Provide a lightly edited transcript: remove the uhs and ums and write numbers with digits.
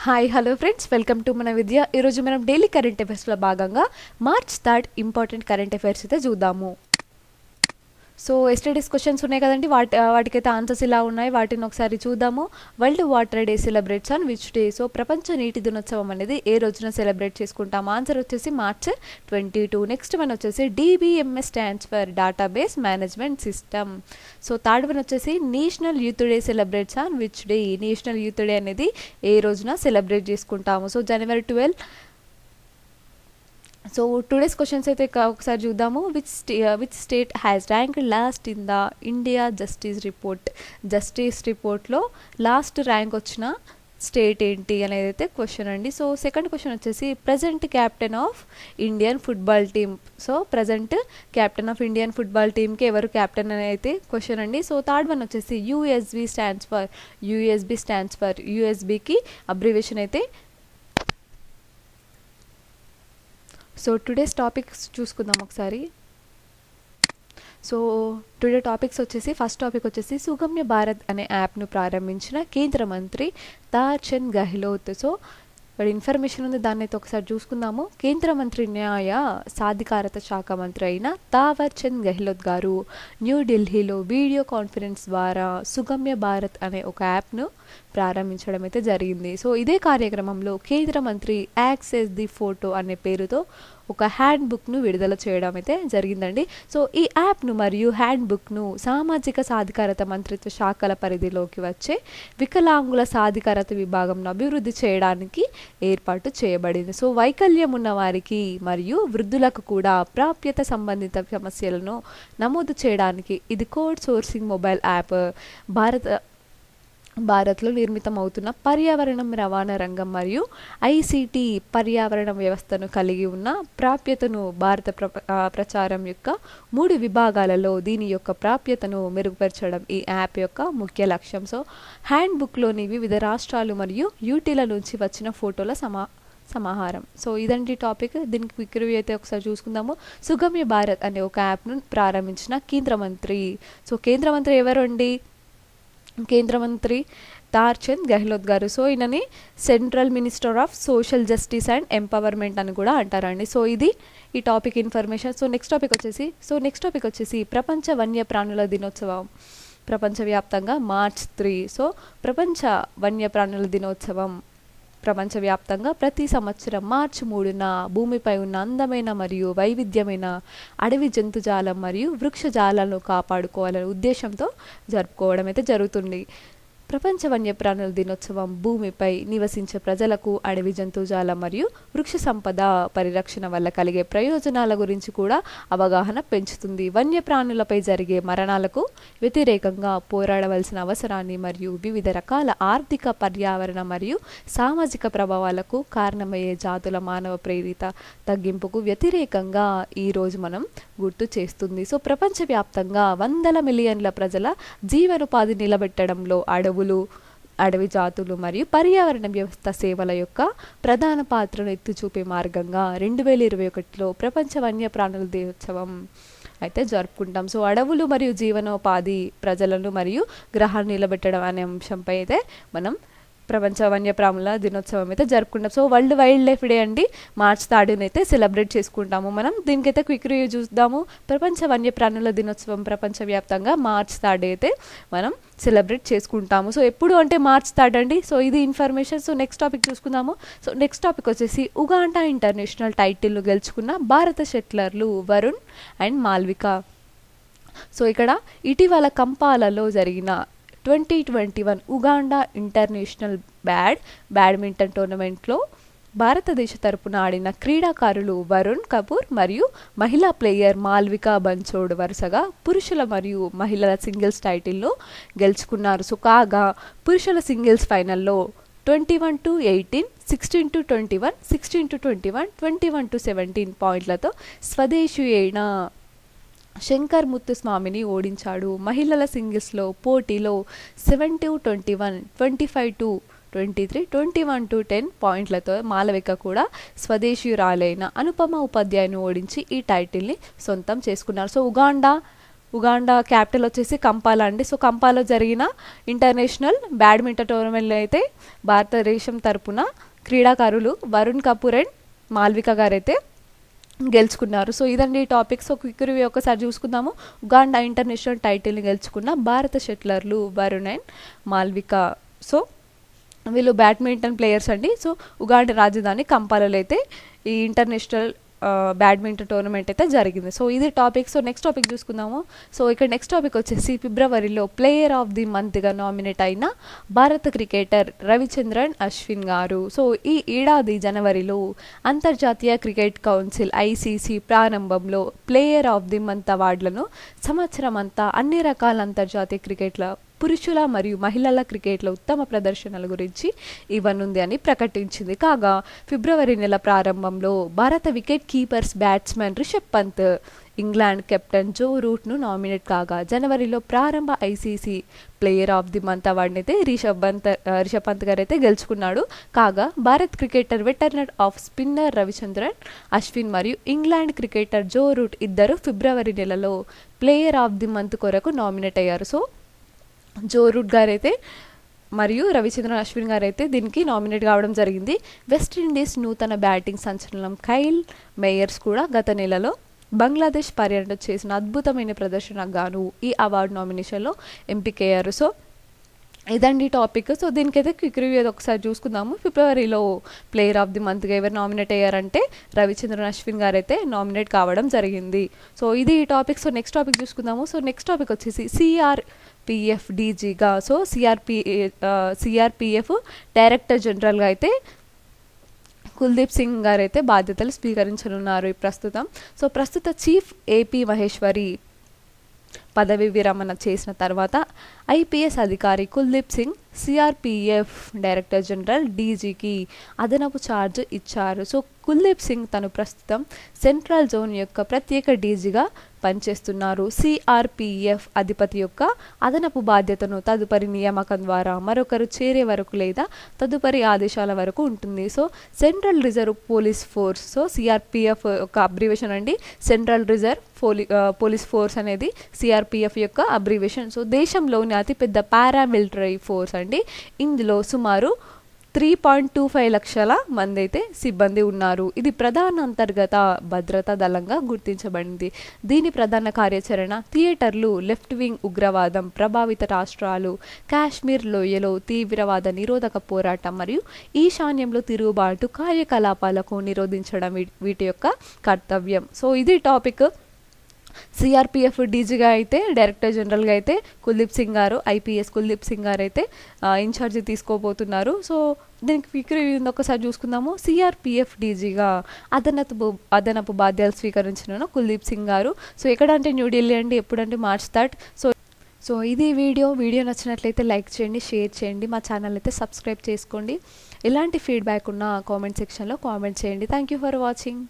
Hi hello friends, welcome to మన విద్య. ఈరోజు మనం డైలీ కరెంట్ అఫైర్స్లో భాగంగా మార్చ్ 3 ఇంపార్టెంట్ కరెంట్ అఫైర్స్ అయితే చూద్దాము. సో ఎస్టర్డేస్ క్వశ్చన్స్ ఉన్నాయి కదండి, వాటికైతే ఆన్సర్స్ ఇలా ఉన్నాయి. వాటిని ఒకసారి చూద్దాము. World water day celebrates on which day? So ప్రపంచ నీటి దినోత్సవం అనేది ఏ రోజున సెలబ్రేట్ చేసుకుంటాము? ఆన్సర్ వచ్చేసి మార్చ్ 22. నెక్స్ట్ వన్ వచ్చేసి DBMS stands for database management system. So third one వచ్చేసి national youth day celebrates on which day? National youth day అనేది ఏ రోజున సెలబ్రేట్ చేసుకుంటాము? So January 12. So today's questions అయితే ఒకసారి చూద్దాము. Which state has rank last in the India justice రిపోర్ట్లో last rank వచ్చిన స్టేట్ ఏంటి అనేది అయితే క్వశ్చన్ అండి. సో సెకండ్ క్వశ్చన్ వచ్చేసి present captain of Indian football team. So present captain of Indian football టీమ్కి ఎవరు క్యాప్టెన్ అని అయితే క్వశ్చన్ అండి. సో థర్డ్ వన్ వచ్చేసి యూఎస్బి స్టాండ్స్ ఫర్ యూఎస్బికి అబ్రివేషన్ అయితే. సో టుడేస్ టాపిక్స్ చూసుకుందాం ఒకసారి. సో టుడే టాపిక్స్ వచ్చేసి ఫస్ట్ టాపిక్ వచ్చేసి సుగమ్య భారత్ అనే యాప్ను ప్రారంభించిన కేంద్ర మంత్రి తావర్చంద్ గెహ్లోట్. సో వాడి ఇన్ఫర్మేషన్ ఉంది, దాన్ని అయితే ఒకసారి చూసుకుందాము. కేంద్ర మంత్రి న్యాయ సాధికారత శాఖ మంత్రి అయిన తావర్చంద్ గెహ్లోట్ గారు న్యూఢిల్లీలో వీడియో కాన్ఫరెన్స్ ద్వారా సుగమ్య భారత్ అనే ఒక యాప్ను ప్రారంభించడం అయితే జరిగింది. సో ఇదే కార్యక్రమంలో కేంద్ర మంత్రి యాక్సెస్ ది ఫోటో అనే పేరుతో ఒక హ్యాండ్ బుక్ను విడుదల చేయడం అయితే జరిగిందండి. సో ఈ యాప్ను మరియు హ్యాండ్ బుక్ను సామాజిక సాధికారత మంత్రిత్వ శాఖల పరిధిలోకి వచ్చే వికలాంగుల సాధికారత విభాగంను అభివృద్ధి చేయడానికి ఏర్పాటు చేయబడింది. సో వైకల్యం ఉన్న వారికి మరియు వృద్ధులకు కూడా ప్రాప్యత సంబంధిత సమస్యలను నమోదు చేయడానికి ఇది కోడ్ సోర్సింగ్ మొబైల్ యాప్. భారత్లో నిర్మితం అవుతున్న పర్యావరణం రవాణా రంగం మరియు ICT పర్యావరణ వ్యవస్థను కలిగి ఉన్న ప్రాప్యతను భారత ప్రచారం యొక్క 3 విభాగాలలో దీని యొక్క ప్రాప్యతను మెరుగుపరచడం ఈ యాప్ యొక్క ముఖ్య లక్ష్యం. సో హ్యాండ్ బుక్లోని వివిధ రాష్ట్రాలు మరియు యూటీల నుంచి వచ్చిన ఫోటోల సమాహారం. సో ఇదండి టాపిక్. దీనికి క్విక్ రివ్యూ అయితే ఒకసారి చూసుకుందాము. సుగమ్య భారత్ అనే ఒక యాప్ను ప్రారంభించిన కేంద్ర మంత్రి. సో కేంద్ర మంత్రి ఎవరు అండి? కేంద్ర మంత్రి తావర్చంద్ గెహ్లోట్ గారు. సో ఈయనని central minister of social justice and empowerment అని కూడా అంటారండి. సో ఇది ఈ topic information. So next topic వచ్చేసి ప్రపంచ వన్యప్రాణుల దినోత్సవం ప్రపంచవ్యాప్తంగా మార్చ్ 3. సో ప్రపంచ వన్యప్రాణుల దినోత్సవం ప్రపంచవ్యాప్తంగా ప్రతి సంవత్సరం మార్చి 3న భూమిపై ఉన్న అందమైన మరియు వైవిధ్యమైన అడవి జంతుజాలం మరియు వృక్షజాలను కాపాడుకోవాలనే ఉద్దేశంతో జరుపుకోవడం అయితే జరుగుతుంది. ప్రపంచ వన్యప్రాణుల దినోత్సవం భూమిపై నివసించే ప్రజలకు అడవి జంతుజాలం మరియు వృక్ష సంపద పరిరక్షణ వల్ల కలిగే ప్రయోజనాల గురించి కూడా అవగాహన పెంచుతుంది. వన్యప్రాణులపై జరిగే మరణాలకు వ్యతిరేకంగా పోరాడవలసిన అవసరాన్ని మరియు వివిధ రకాల ఆర్థిక, పర్యావరణ మరియు సామాజిక ప్రభావాలకు కారణమయ్యే జాతుల మానవ ప్రేరిత తగ్గింపుకు వ్యతిరేకంగా ఈరోజు మనం గుర్తు చేస్తుంది. సో ప్రపంచవ్యాప్తంగా వందల మిలియన్ల ప్రజల జీవనోపాధి నిలబెట్టడంలో అడవి జాతులు మరియు పర్యావరణ వ్యవస్థ సేవల యొక్క ప్రధాన పాత్రను ఎత్తిచూపే మార్గంగా 2021లో ప్రపంచ వన్యప్రాణుల దినోత్సవం అయితే జరుపుకుంటాం. సో అడవులు మరియు జీవనోపాధి ప్రజలను మరియు గ్రహాన్ని నిలబెట్టడం అనే అంశంపై అయితే మనం ప్రపంచ వన్యప్రాణుల దినోత్సవం అయితే జరుపుకుంటాం. So world wild life day అండి, మార్చ్ 3 అయితే సెలబ్రేట్ చేసుకుంటాము మనం. దీనికైతే క్విక్ రివ్యూ చూద్దాము. ప్రపంచ వన్యప్రాణుల దినోత్సవం ప్రపంచవ్యాప్తంగా మార్చ్ 3 అయితే మనం సెలబ్రేట్ చేసుకుంటాము. సో ఎప్పుడు అంటే మార్చ్ 3 అండి. సో ఇది ఇన్ఫర్మేషన్. సో నెక్స్ట్ టాపిక్ చూసుకుందాము. సో నెక్స్ట్ టాపిక్ వచ్చేసి ఉగాండా ఇంటర్నేషనల్ టైటిల్ను గెలుచుకున్న భారత షట్లర్లు వరుణ్ అండ్ మాల్విక. సో ఇక్కడ ఇటీవల కంపాలలో జరిగిన 2021 ఉగాండా ఇంటర్నేషనల్ బ్యాడ్మింటన్ టోర్నమెంట్లో భారతదేశ తరపున ఆడిన క్రీడాకారులు వరుణ్ కపూర్ మరియు మహిళా ప్లేయర్ మాల్వికా బన్సోడ్ వరుసగా పురుషుల మరియు మహిళల సింగిల్స్ టైటిల్ను గెలుచుకున్నారు. సో కాగా పురుషుల సింగిల్స్ ఫైనల్లో 21-18, 16-21, 16-21, 21-17 పాయింట్లతో స్వదేశీ అయిన శంకర్ ముత్తుస్వామిని ఓడించాడు. మహిళల సింగిల్స్లో పోటీలో 7-21, 25-23, 21-10 పాయింట్లతో మాలవిక కూడా స్వదేశీయురాలైన అనుపమ ఉపాధ్యాయను ఓడించి ఈ టైటిల్ని సొంతం చేసుకున్నారు. సో ఉగాండా ఉగాండా క్యాపిటల్ వచ్చేసి కంపాలా అండి. సో కంపాలో జరిగిన ఇంటర్నేషనల్ బ్యాడ్మింటన్ టోర్నమెంట్లో అయితే భారతదేశం తరపున క్రీడాకారులు వరుణ్ కపూర్ అండ్ మాల్విక గారైతే గెలుచుకున్నారు. సో ఇదండి ఈ టాపిక్. సో క్విక్ రివ్యూ ఒకసారి చూసుకుందాము. ఉగాండా ఇంటర్నేషనల్ టైటిల్ని గెలుచుకున్న భారత షట్లర్లు వరుణ్ అండ్ మాల్విక. సో వీళ్ళు బ్యాడ్మింటన్ ప్లేయర్స్ అండి. సో ఉగాండా రాజధాని కంపాలలో అయితే ఈ ఇంటర్నేషనల్ బ్యాడ్మింటన్ టోర్నమెంట్ అయితే జరిగింది. సో ఇది టాపిక్. సో నెక్స్ట్ టాపిక్ చూసుకుందాము. సో ఇక్కడ నెక్స్ట్ టాపిక్ వచ్చేసి ఫిబ్రవరిలో ప్లేయర్ ఆఫ్ ది మంత్గా నామినేట్ అయిన భారత క్రికెటర్ రవిచంద్రన్ అశ్విన్ గారు. సో ఈ ఏడాది జనవరిలో అంతర్జాతీయ క్రికెట్ కౌన్సిల్ ICC ప్రారంభంలో ప్లేయర్ ఆఫ్ ది మంత్ అవార్డులను సంవత్సరం అంతా అన్ని రకాల అంతర్జాతీయ క్రికెట్ల పురుషుల మరియు మహిళల క్రికెట్లో ఉత్తమ ప్రదర్శనల గురించి ఇవ్వనుంది అని ప్రకటించింది. కాగా ఫిబ్రవరి నెల ప్రారంభంలో భారత wicket keepers batsmen Rishabh Pant England captain Joe రూట్ను నామినేట్ కాగా జనవరిలో ప్రారంభ ICC player of the month అవార్డుని అయితే రిషబ్ పంత్ గారు అయితే గెలుచుకున్నాడు. కాగా Bharat cricketer veteran off spinner Ravichandran Ashwin మరియు ఇంగ్లాండ్ క్రికెటర్ జో రూట్ ఇద్దరు ఫిబ్రవరి నెలలో ప్లేయర్ ఆఫ్ ది మంత్ కొరకు నామినేట్ అయ్యారు. సో జో రూట్ గారైతే మరియు రవిచంద్రన్ అశ్విన్ గారు అయితే దీనికి నామినేట్ కావడం జరిగింది. వెస్టిండీస్ నూతన బ్యాటింగ్ సంచలనం కైల్ మేయర్స్ కూడా గత నెలలో బంగ్లాదేశ్ పర్యటన చేసిన అద్భుతమైన ప్రదర్శనకు గాను ఈ అవార్డు నామినేషన్లో ఎంపికయ్యారు. సో ఇదండి టాపిక్. సో దీనికైతే క్విక్ రివ్యూ ఒకసారి చూసుకుందాము. ఫిబ్రవరిలో ప్లేయర్ ఆఫ్ ది మంత్గా ఎవరు నామినేట్ అయ్యారంటే రవిచంద్రన్ అశ్విన్ గారు అయితే నామినేట్ కావడం జరిగింది. సో ఇది ఈ టాపిక్. సో నెక్స్ట్ టాపిక్ చూసుకుందాము. సో నెక్స్ట్ టాపిక్ వచ్చేసి CRPF DGగా సో CRPF డైరెక్టర్ జనరల్గా అయితే కుల్దీప్ సింగ్ గారు అయితే బాధ్యతలు స్వీకరించనున్నారు ప్రస్తుతం. సో ప్రస్తుత చీఫ్ AP మహేశ్వరి పదవి విరమణ చేసిన తర్వాత IPS అధికారి Kuldeep Singh CRPF director general DGకి అదనపు ఛార్జ్ ఇచ్చారు. సో కుల్దీప్ సింగ్ తను ప్రస్తుతం సెంట్రల్ జోన్ యొక్క ప్రత్యేక DGగా పనిచేస్తున్నారు. CRPF అధిపతి యొక్క అదనపు బాధ్యతను తదుపరి నియామకం ద్వారా మరొకరు చేరే వరకు లేదా తదుపరి ఆదేశాల వరకు ఉంటుంది. So central reserve police force so CRPF యొక్క అబ్రివేషన్ అండి. సెంట్రల్ రిజర్వ్ పోలీస్ ఫోర్స్ అనేది CRPF యొక్క అబ్రివేషన్. సో దేశంలోని అతిపెద్ద పారామిలిటరీ ఫోర్స్ అండి. ఇందులో సుమారు 3.25 లక్షల మంది అయితే సిబ్బంది ఉన్నారు. ఇది ప్రధాన అంతర్గత భద్రతా దళంగా గుర్తించబడింది. దీని ప్రధాన కార్యాచరణ థియేటర్లు, లెఫ్ట్ వింగ్ ఉగ్రవాదం ప్రభావిత రాష్ట్రాలు, కాశ్మీర్ లోయలో తీవ్రవాద నిరోధక పోరాటం మరియు ఈశాన్యంలో తిరుగుబాటు కార్యకలాపాలకు నిరోధించడం వీటి యొక్క కర్తవ్యం. సో ఇది టాపిక్. CRPF DGగా అయితే డైరెక్టర్ జనరల్గా అయితే కుల్దీప్ సింగ్ గారు IPS కుల్దీప్ సింగ్ గారు అయితే ఇన్ఛార్జి తీసుకోబోతున్నారు. సో దీనికి క్విక్ రివ్యూ ఒకసారి చూసుకుందాము. CRPF DGగా అదనపు బాధ్యతలు స్వీకరించిన కుల్దీప్ సింగ్ గారు. సో ఎక్కడంటే న్యూఢిల్లీ అండి. ఎప్పుడంటే March 3rd. సో ఇది వీడియో నచ్చినట్లయితే లైక్ చేయండి, షేర్ చేయండి, మా ఛానల్ అయితే సబ్స్క్రైబ్ చేసుకోండి. ఎలాంటి ఫీడ్బ్యాక్ ఉన్నా కామెంట్ సెక్షన్లో కామెంట్ చేయండి. Thank you for watching.